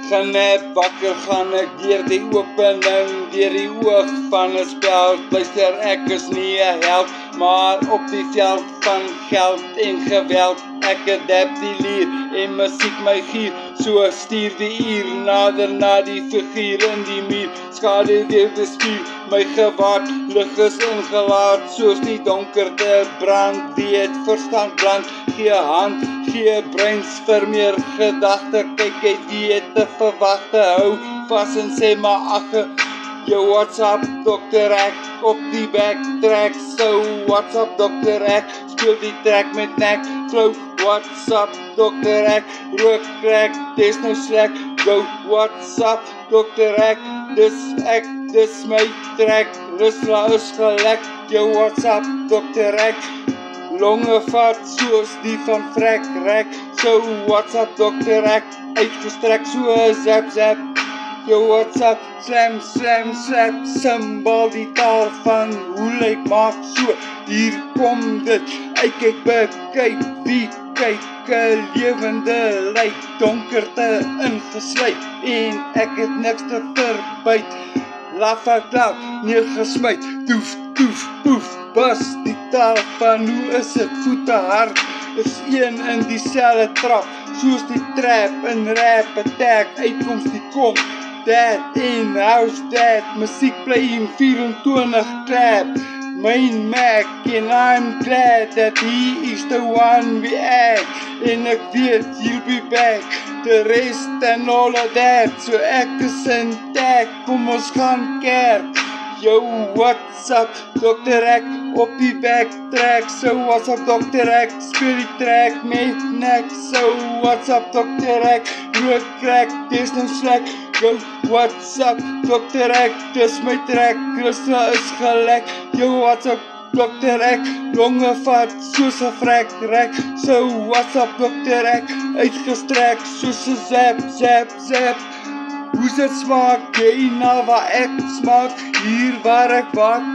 Gaan net wakker, gaan ek deur die opening, deur die oog van 'n speld. Luister, ek is nie 'n held, maar op die veld van geld en geweld. Ek adapt die lier en musiek my gier, so stuur die uur nader na die figuur in die muur. Skade deur die spier, my gewaad, lig is ingelaat, soos die donkerte brand, weet verstand brand, gee hand, gee breins vir meer gedagte, kyk jy weet te verwagte, hou vas en sê maar agge. Yo, what's up, Dr. Ek, op die backtrack, so what's up, Dr. Ek, speel die track met nek, flow, what's up, Dr. Ek, rook crack, dis nou slack, go, what's up, Dr. Ek, dis my track, Rusla is gelek, yo, what's up, Dr. Ek, longe vat soos die van Frek Rek, so what's up, Dr. Ek, uitgestrek so zap zap. Yo, what's up, slam, slam, slap, symbol die taal van hoe lyk maak so, hier kom dit, ek bekyk, wie kyk, lewende lyk, donkerte ingesluit, en ek het niks te verbyt, laf ek klap, neergesmyt, toef, toef, poef, bas, die taal van hoe is het, voete hard, is een in dieselfde trap, soos die trap, in rap, attack, uitkomst die kom, that in house that music playing 24 clap main Mac and I'm glad that he is the one we act en ek weet you'll be back the rest and all of that so ek is intact kom ons gaan kerk. Yo, what's up, Dr. Ek, op die backtrack, so what's up, Dr. Ek, speel die track met nek, so what's up, Dr. Ek, rook crack, dis nou slack, yo, what's up, Dr. Ek, dis my track, Rusla is gelek, yo, what's up, Dr. Ek, longe vat, soos 'n frek rek, so what's up, Dr. Ek, uitgestrek, soos 'n zap, zap, zap, hoe dit smaak, jy na waar ek smaak, hier waar ek wat,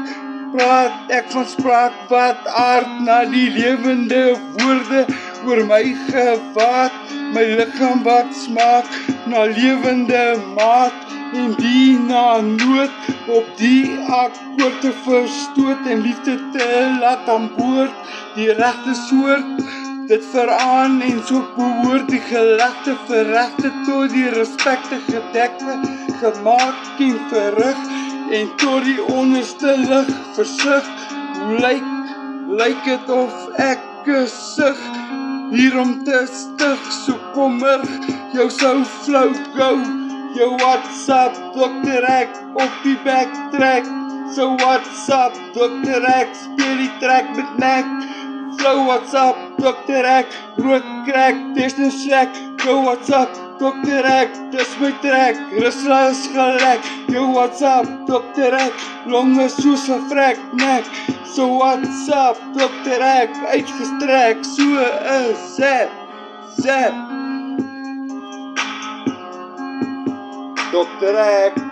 praat ek van spraak wat aard na die lewende woorde, oor my gewaad, my lichaam wat smaak, na lewende maat, en die na nood, op die akkoorde verstoot, en liefde te laat aan boord, die regte soort, dit veraan en so behoort die gelegde verregte tot die respekte gedekte, gemaak en verrig, en tot die onderste lig versig, hoe lyk het of ek gesig, hier om te stig, so kommer, jou sou flauw go, yo, what's up, Dr. Ek, op die backtrack, so what's up, Dr. Ek, speel die track met nek, flow, what's up, Dr. Ek, rook crack, dis nou slack, yo, what's up, Dr. Ek, dis my track, Rusla is gelek, yo, what's up, Dr. Ek, longe soos 'n frek nek, so what's up, Dr. Ek, uitgestrek, so 'n zap, zap, Dr. Ek.